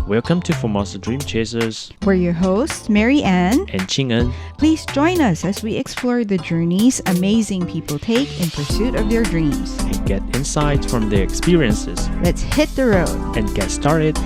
Welcome to Formosa Dream Chasers. We're your hosts, Mary Ann and Qing-en. Please join us as we explore the journeys amazing people take in pursuit of their dreams. And get insights from their experiences. Let's hit the road. And get started.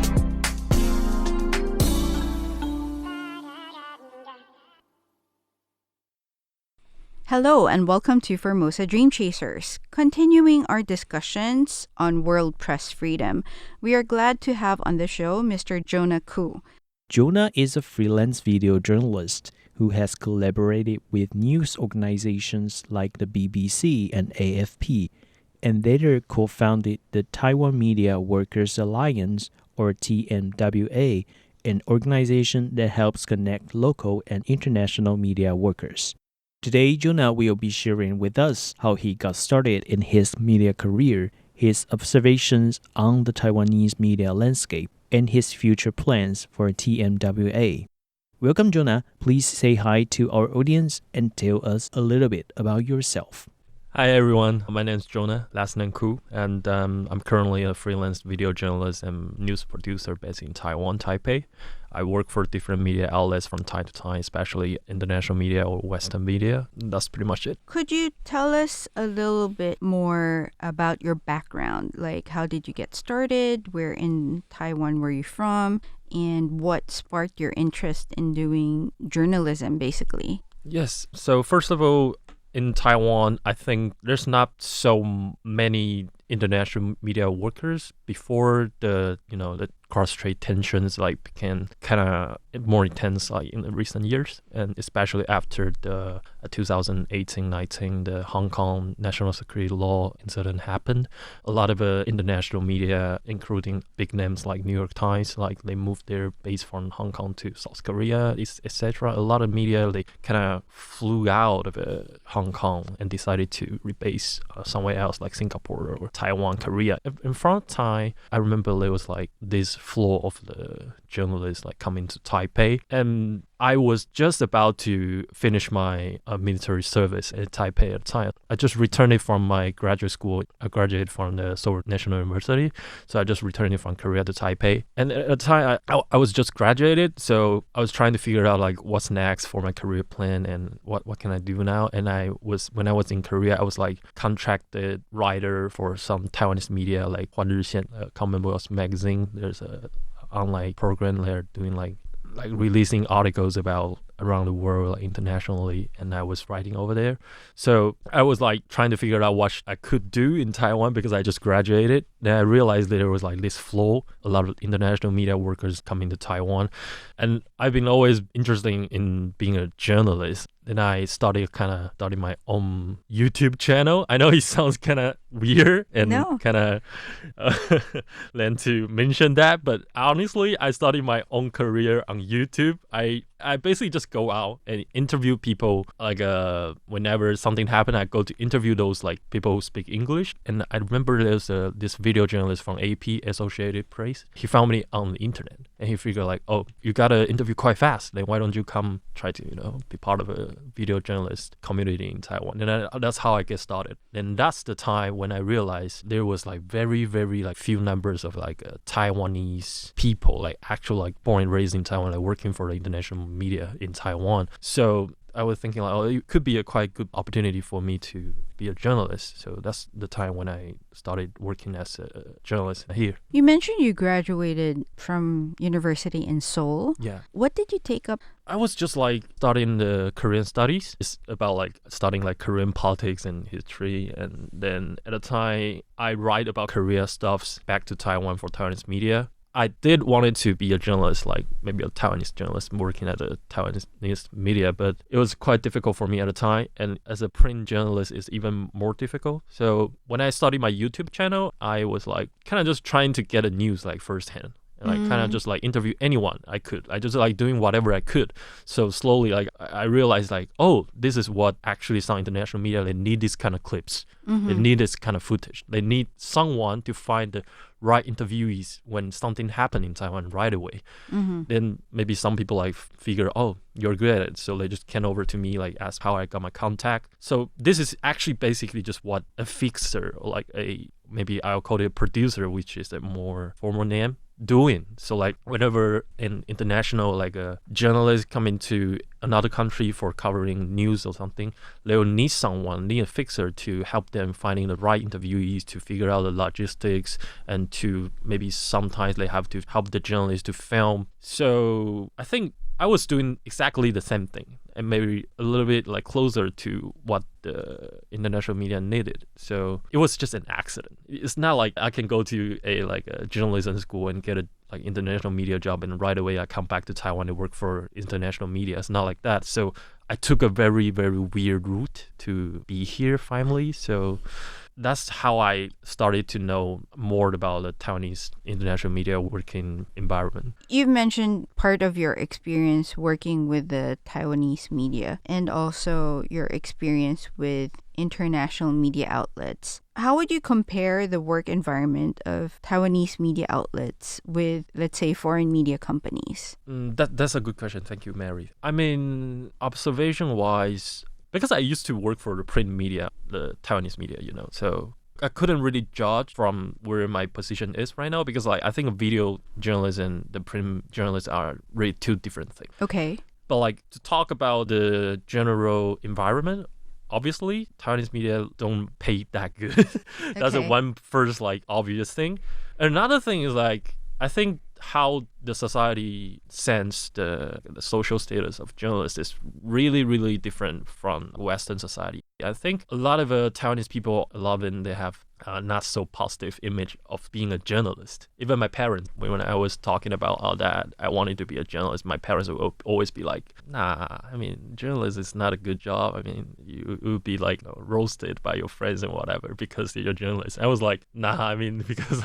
Hello and welcome to Formosa Dream Chasers. Continuing our discussions on world press freedom, we are glad to have on the show Mr. Jonah Khu. Jonah is a freelance video journalist who has collaborated with news organizations like the BBC and AFP, and later co-founded the Taiwan Media Workers Alliance, or TMWA, an organization that helps connect local and international media workers. Today, Jonah will be sharing with us how he got started in his media career, his observations on the Taiwanese media landscape, and his future plans for TMWA. Welcome, Jonah. Please say hi to our audience and tell us a little bit about yourself. Hi everyone, my name is Jonah, last name Khu, and I'm currently a freelance video journalist and news producer based in Taiwan, Taipei. I work for different media outlets from time to time, especially international media or Western media. That's pretty much it. Could you tell us a little bit more about your background? Like, how did you get started? Where in Taiwan were you from? And what sparked your interest in doing journalism, basically? Yes, so first of all, in Taiwan, I think there's not so many international media workers before the cross-strait tensions became kind of more intense in the recent years, and especially after the 2018-19 the Hong Kong national security law incident happened. A lot of international media, including big names like New York Times, they moved their base from Hong Kong to South Korea, etc. A lot of media, they kind of flew out of Hong Kong and decided to rebase somewhere else like Singapore or Taiwan, Korea. In front time, I remember there was this flow of the journalists coming to Taipei, and I was just about to finish my military service at Taipei at the time. I just returned from my graduate school. I graduated from the Seoul National University, so I just returned from Korea to Taipei. And at the time, I was just graduated, so I was trying to figure out what's next for my career plan and what can I do now. And when I was in Korea, I was contracted writer for some Taiwanese media like 华日线 Commonwealth magazine. There's a online program they're doing releasing articles about around the world internationally, and I was writing over there. So I was trying to figure out what I could do in Taiwan because I just graduated. Then I realized that there was this flow, a lot of international media workers coming to Taiwan, and I've been always interested in being a journalist. Then I started my own YouTube channel. I know it sounds kind of weird and kind of then to mention that, but honestly, I started my own career on YouTube. I basically just go out and interview people. Whenever something happened, I go to interview those people who speak English. And I remember there's this video journalist from AP, Associated Press. He found me on the internet, and he figured oh, you gotta interview quite fast. Then why don't you come try to be part of a video journalist community in Taiwan? And that's how I get started. And that's the time when I realized there was very, very few numbers of Taiwanese people, actual born and raised in Taiwan, working for the international media in Taiwan. So I was thinking it could be a quite good opportunity for me to be a journalist. So that's the time when I started working as a journalist here. You mentioned you graduated from university in Seoul. Yeah. What did you take up? I was just studying the Korean studies. It's about studying Korean politics and history. And then at the time, I write about Korea stuffs back to Taiwan for Taiwanese media. I did wanted to be a journalist, maybe a Taiwanese journalist working at the Taiwanese media, but it was quite difficult for me at the time. And as a print journalist, it's even more difficult. So when I started my YouTube channel, I was kind of just trying to get the news firsthand. And kind of just interview anyone I could. I just doing whatever I could. So slowly, I realized oh, this is what actually some international media, they need these kind of clips. Mm-hmm. They need this kind of footage. They need someone to find the right interviewees when something happened in Taiwan right away. Mm-hmm. Then maybe some people figure, oh, you're good at it. So they just came over to me, ask how I got my contact. So this is actually basically just what a fixer or maybe I'll call it a producer, which is a more formal name. doing. So like whenever an international like a journalist come into another country for covering news or something, they will need a fixer to help them finding the right interviewees, to figure out the logistics, and to maybe sometimes they have to help the journalist to film. So I think I was doing exactly the same thing, and maybe a little bit like closer to what the international media needed. So it was just an accident. It's not like I can go to a journalism school and get a like international media job and right away I come back to Taiwan to work for international media. It's not like that. So I took a very, very weird route to be here finally. So that's how I started to know more about the Taiwanese international media working environment. You've mentioned part of your experience working with the Taiwanese media and also your experience with international media outlets. How would you compare the work environment of Taiwanese media outlets with, let's say, foreign media companies? That's a good question. Thank you, Mary. I mean, observation-wise, because I used to work for the print media, the Taiwanese media, so I couldn't really judge from where my position is right now because like I think video journalists and the print journalists are really two different things. Okay. But like to talk about the general environment, obviously Taiwanese media don't pay that good. That's the one first like obvious thing. Another thing is like I think how the society sense the social status of journalists is really, really different from Western society. I think a lot of Taiwanese people, a lot of them, they have not so positive image of being a journalist. Even my parents, when I was talking about that I wanted to be a journalist, my parents would always be like, nah, I mean, journalist is not a good job. I mean, you would be like roasted by your friends and whatever because you're a journalist. I was like, nah, I mean, because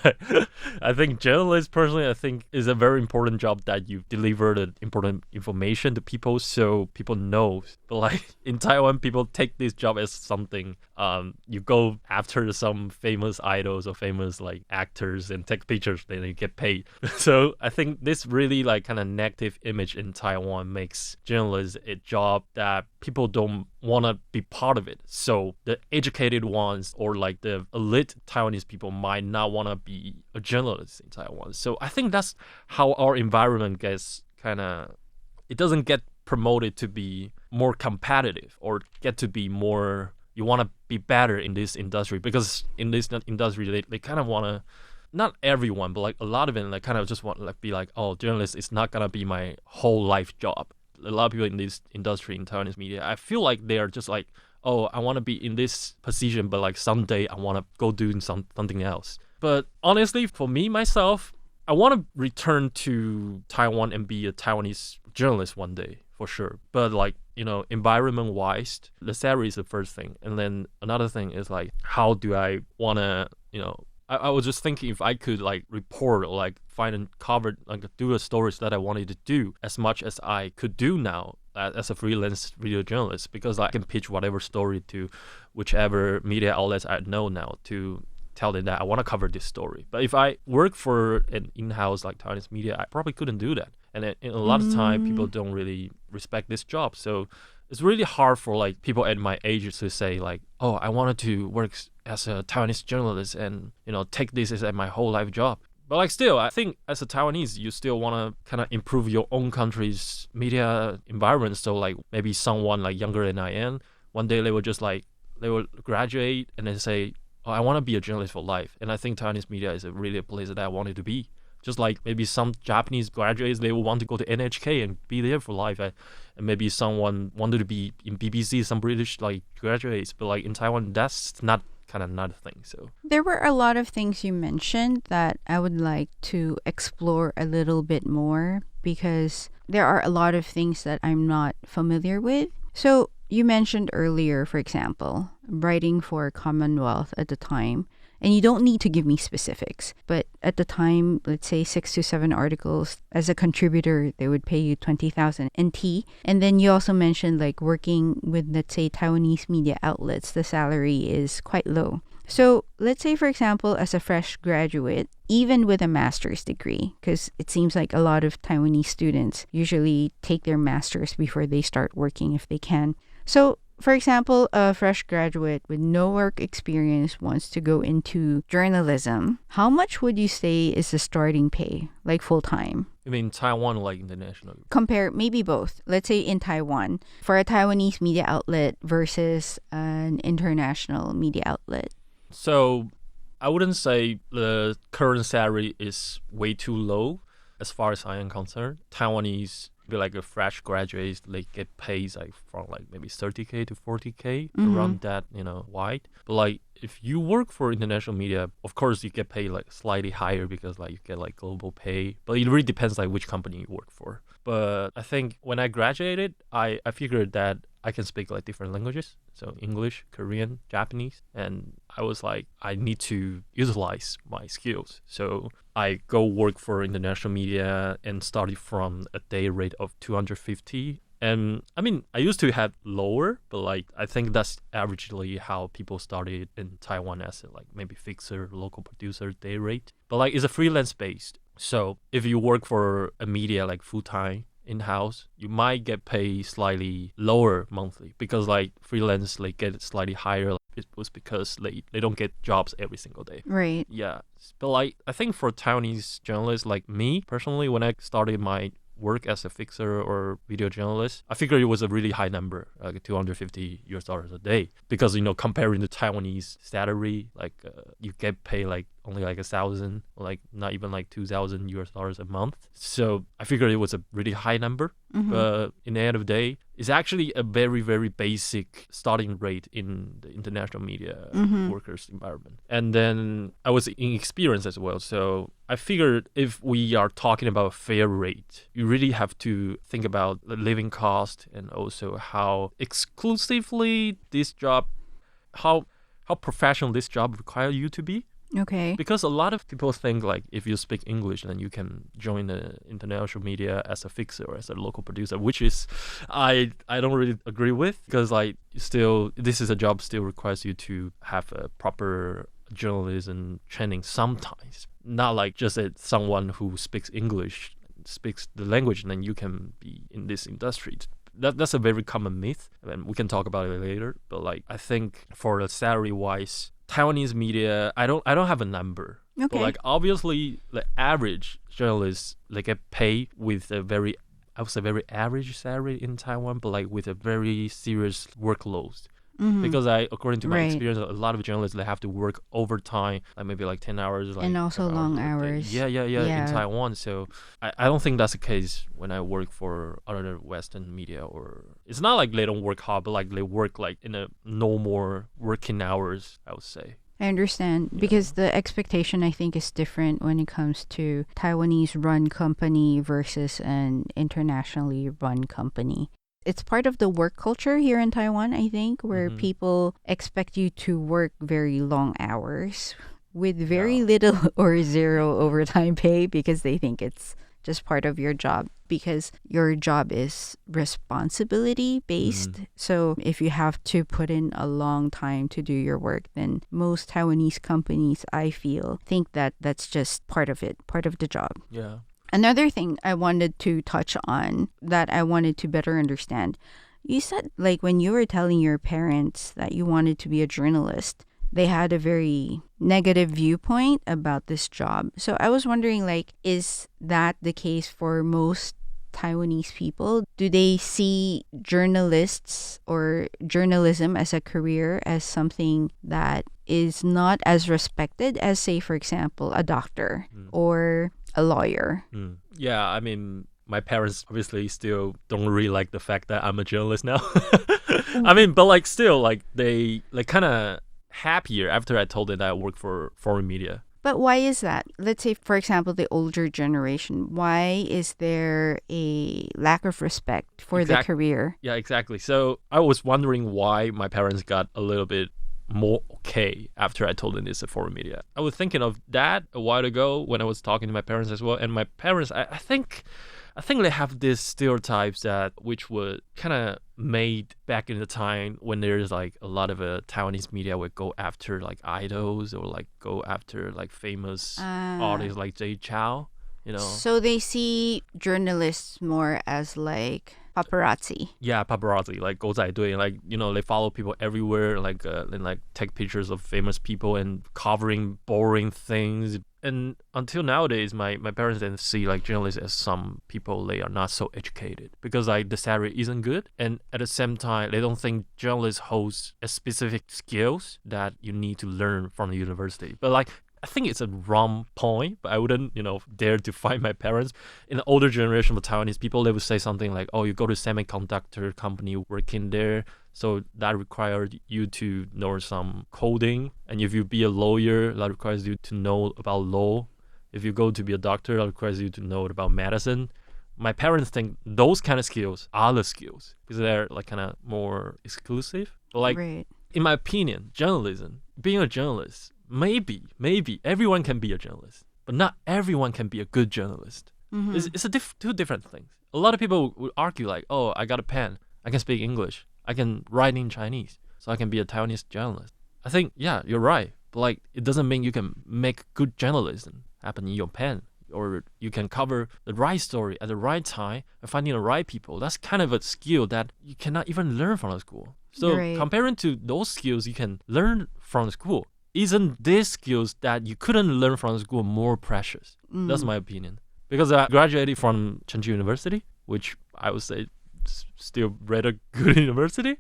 I think journalist personally, I think is a very important job that you deliver the important information to people so people know. But like in Taiwan, people take this job as something you go after some famous idols or famous like actors and take pictures, then you get paid. So I think this really like kind of negative image in Taiwan makes journalists a job that people don't want to be part of it. So the educated ones or like the elite Taiwanese people might not want to be a journalist in Taiwan. So I think that's how our environment gets it doesn't get promoted to be more competitive or get to be more, you want to be better in this industry, because in this industry they kind of want to, not everyone, but like a lot of them like kind of just want to like be like, oh, journalist is not gonna be my whole life job. A lot of people in this industry in Taiwanese media, I feel like they are just like, oh, I want to be in this position, but like someday I want to go do something else. But honestly, for me myself, I want to return to Taiwan and be a Taiwanese journalist one day for sure. But like, environment wise, the salary is the first thing. And then another thing is like, how do I want to, I was just thinking if I could like report or like find and cover, like do the stories that I wanted to do as much as I could do now as a freelance video journalist, because I can pitch whatever story to whichever media outlets I know now to tell them that I want to cover this story. But if I work for an in-house like Taiwanese media, I probably couldn't do that. And in a lot of time, people don't really respect this job. So it's really hard for like people at my age to say like, oh, I wanted to work as a Taiwanese journalist and, take this as my whole life job. But like still, I think as a Taiwanese, you still want to kind of improve your own country's media environment. So like maybe someone like younger than I am, one day they will graduate and then say, oh, I want to be a journalist for life. And I think Taiwanese media is really a place that I wanted to be. Just like maybe some Japanese graduates, they will want to go to NHK and be there for life. And maybe someone wanted to be in BBC, some British like graduates. But like in Taiwan, that's not a thing. So there were a lot of things you mentioned that I would like to explore a little bit more, because there are a lot of things that I'm not familiar with. So you mentioned earlier, for example, writing for Commonwealth at the time, and you don't need to give me specifics, but at the time, let's say 6 to 7 articles as a contributor, they would pay you 20,000 NT. And then you also mentioned like working with, let's say, Taiwanese media outlets, the salary is quite low. So let's say, for example, as a fresh graduate, even with a master's degree, because it seems like a lot of Taiwanese students usually take their master's before they start working if they can. So for example, a fresh graduate with no work experience wants to go into journalism. How much would you say is the starting pay, like full time? I mean, Taiwan, like international. Compare maybe both. Let's say in Taiwan, for a Taiwanese media outlet versus an international media outlet. So I wouldn't say the current salary is way too low as far as I am concerned. Taiwanese, be like a fresh graduates, they get paid like from like maybe 30K to 40K, around that, wide. But like if you work for international media, of course you get paid like slightly higher because like you get like global pay. But it really depends like which company you work for. But I think when I graduated, I figured that I can speak like different languages. So English, Korean, Japanese. And I was like, I need to utilize my skills. So I go work for international media and started from a day rate of 250. And I mean, I used to have lower, but like I think that's averagely how people started in Taiwan as a, like maybe fixer, local producer day rate. But like it's a freelance based. So if you work for a media like full time in-house, you might get paid slightly lower monthly because like freelance they get slightly higher. It was because they don't get jobs every single day. Right. Yeah. But like I think for Taiwanese journalists like me personally, when I started my work as a fixer or video journalist, I figured it was a really high number, like $250 a day, because comparing the Taiwanese salary, like you get paid like only like 1,000, like not even like $2,000 a month. So I figured it was a really high number. But in the end of the day, it's actually a very, very basic starting rate in the international media workers environment. And then I was inexperienced as well. So I figured if we are talking about a fair rate, you really have to think about the living cost and also how exclusively this job, how professional this job requires you to be. Okay. Because a lot of people think like if you speak English, then you can join the international media as a fixer or as a local producer, which is I don't really agree with, because like still this is a job still requires you to have a proper journalism training sometimes. Not like just someone who speaks English, speaks the language, and then you can be in this industry. That's a very common myth, and we can talk about it later. But like I think for the salary wise, Taiwanese media, I don't have a number. Okay. But like obviously the average journalists, they get paid with a very average salary in Taiwan, but like with a very serious workload. Because according to my experience, a lot of journalists, they have to work overtime, like maybe like 10 hours. Like, and also long hours. Yeah, in Taiwan. So I don't think that's the case when I work for other Western media. Or it's not like they don't work hard, but like they work like in a normal working hours, I would say. I understand, because the expectation I think is different when it comes to Taiwanese run company versus an internationally run company. It's part of the work culture here in Taiwan, I think, where people expect you to work very long hours with very little or zero overtime pay, because they think it's just part of your job, because your job is responsibility based. So if you have to put in a long time to do your work, then most Taiwanese companies, I feel, think that that's just part of it, part of the job. Yeah. Another thing I wanted to touch on that I wanted to better understand, you said like when you were telling your parents that you wanted to be a journalist, they had a very negative viewpoint about this job. So I was wondering, like, is that the case for most Taiwanese people? Do they see journalists or journalism as a career as something that is not as respected as, say, for example, a doctor or a lawyer? Yeah, I mean, my parents obviously still don't really like the fact that I'm a journalist now. I mean, but like still, like they like kind of happier after I told them that I work for foreign media. But why is that? Let's say, for example, the older generation. Why is there a lack of respect for the career? Yeah, exactly. So I was wondering why my parents got a little bit more okay after I told them it's a foreign media. I was thinking of that a while ago when I was talking to my parents as well. And my parents, I think they have these stereotypes that which were kind of made back in the time when there's like a lot of Taiwanese media would go after like idols or like go after like famous artists like Jay Chou, So they see journalists more as like paparazzi. Yeah, paparazzi, like 狗仔队, like, you know, they follow people everywhere, like, and like take pictures of famous people and covering boring things. And until nowadays, my parents didn't see like journalists as some people they are not so educated because like the salary isn't good, and at the same time they don't think journalists holds a specific skills that you need to learn from the university. But like I think it's a wrong point, but I wouldn't, you know, dare to fight my parents. In the older generation of Taiwanese people, they would say something like, oh, you go to semiconductor company working there, so that required you to know some coding. And if you be a lawyer, that requires you to know about law. If you go to be a doctor, that requires you to know about medicine. My parents think those kind of skills are the skills because they're like kind of more exclusive. But like, Right. in my opinion, journalism, being a journalist, maybe everyone can be a journalist, but not everyone can be a good journalist. Mhm. It's two different things. A lot of people would argue like, oh, I got a pen, I can speak English, I can write in Chinese, so I can be a Taiwanese journalist. I think, yeah, you're right, but like it doesn't mean you can make good journalism happen in your pen, or you can cover the right story at the right time and finding the right people. That's kind of a skill that you cannot even learn from the school. So Right. comparing to those skills you can learn from the school, isn't these skills that you couldn't learn from the school more precious? That's my opinion. Because I graduated from Chengchi University, which I would say is still rather good university.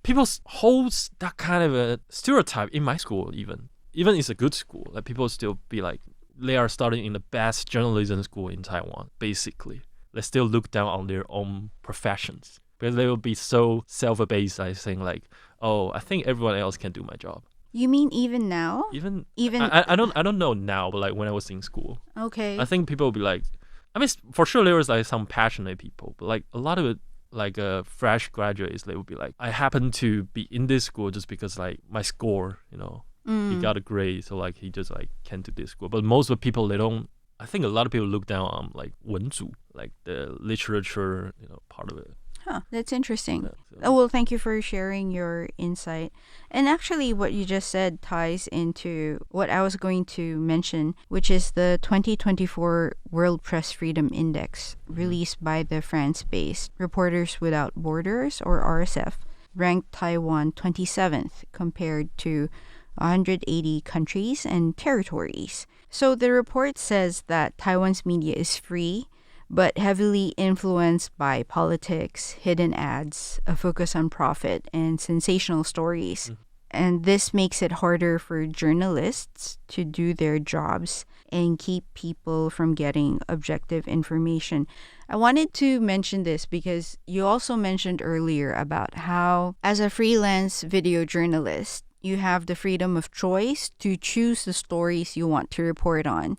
People hold that kind of a stereotype in my school even it's a good school. Like people still be like, they are studying in the best journalism school in Taiwan, basically. They still look down on their own professions because they will be so self-abased, I think like, oh, I think everyone else can do my job. You mean even now? Even Even I don't know now, but like when I was in school, okay. I think people will be like, I mean, for sure there was like some passionate people, but like a lot of it, like fresh graduates, they would be like, I happen to be in this school just because like my score, you know, he got a grade, so like he just like came to this school. But most of the people, they don't. I think a lot of people look down on like 文组, like the literature, you know, part of it. Huh, that's interesting. Yeah, so- Oh, well, thank you for sharing your insight. And actually, what you just said ties into what I was going to mention, which is the 2024 World Press Freedom Index, released by the France-based Reporters Without Borders, or RSF, ranked Taiwan 27th compared to 180 countries and territories. So the report says that Taiwan's media is free, but heavily influenced by politics, hidden ads, a focus on profit, and sensational stories. And this makes it harder for journalists to do their jobs and keep people from getting objective information. I wanted to mention this because you also mentioned earlier about how, as a freelance video journalist, you have the freedom of choice to choose the stories you want to report on.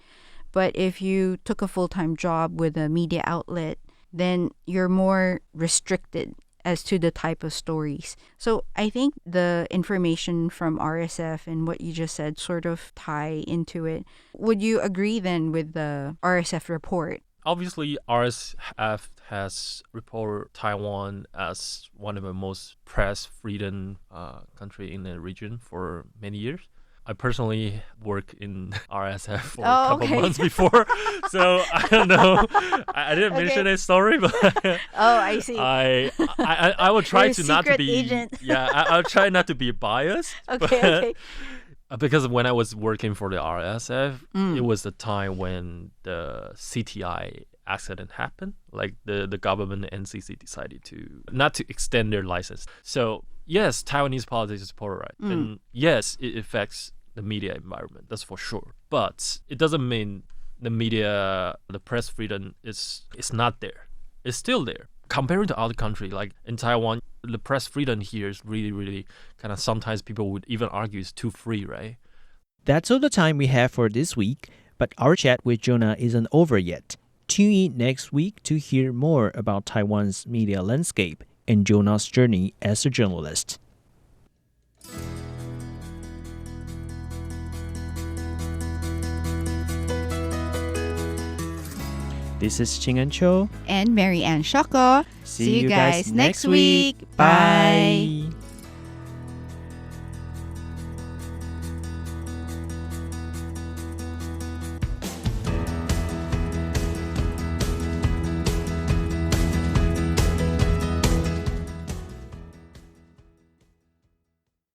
But if you took a full-time job with a media outlet, then you're more restricted as to the type of stories. So I think the information from RSF and what you just said sort of tie into it. Would you agree then with the RSF report? Obviously, RSF has reported Taiwan as one of the most press freedom country in the region for many years. I personally work in RSF for a couple months before, so I don't know. I didn't mention a story, but Oh, I see. I will try You're a to not to secret be agent. I'll try not to be biased. Okay. Because when I was working for the RSF, it was the time when the CTI accident happened. Like the government NCC decided to not to extend their license. So yes, Taiwanese politics is polarized, and yes, it affects the media environment. That's for sure. But it doesn't mean the media, the press freedom is not there. It's still there. Comparing to other countries, like in Taiwan, the press freedom here is really, really kind of, sometimes people would even argue it's too free, right? That's all the time we have for this week, but our chat with Jonah isn't over yet. Tune in next week to hear more about Taiwan's media landscape and Jonah's journey as a journalist. This is Ching and Cho. And Mary Ann Shoko. See you guys next week. Bye.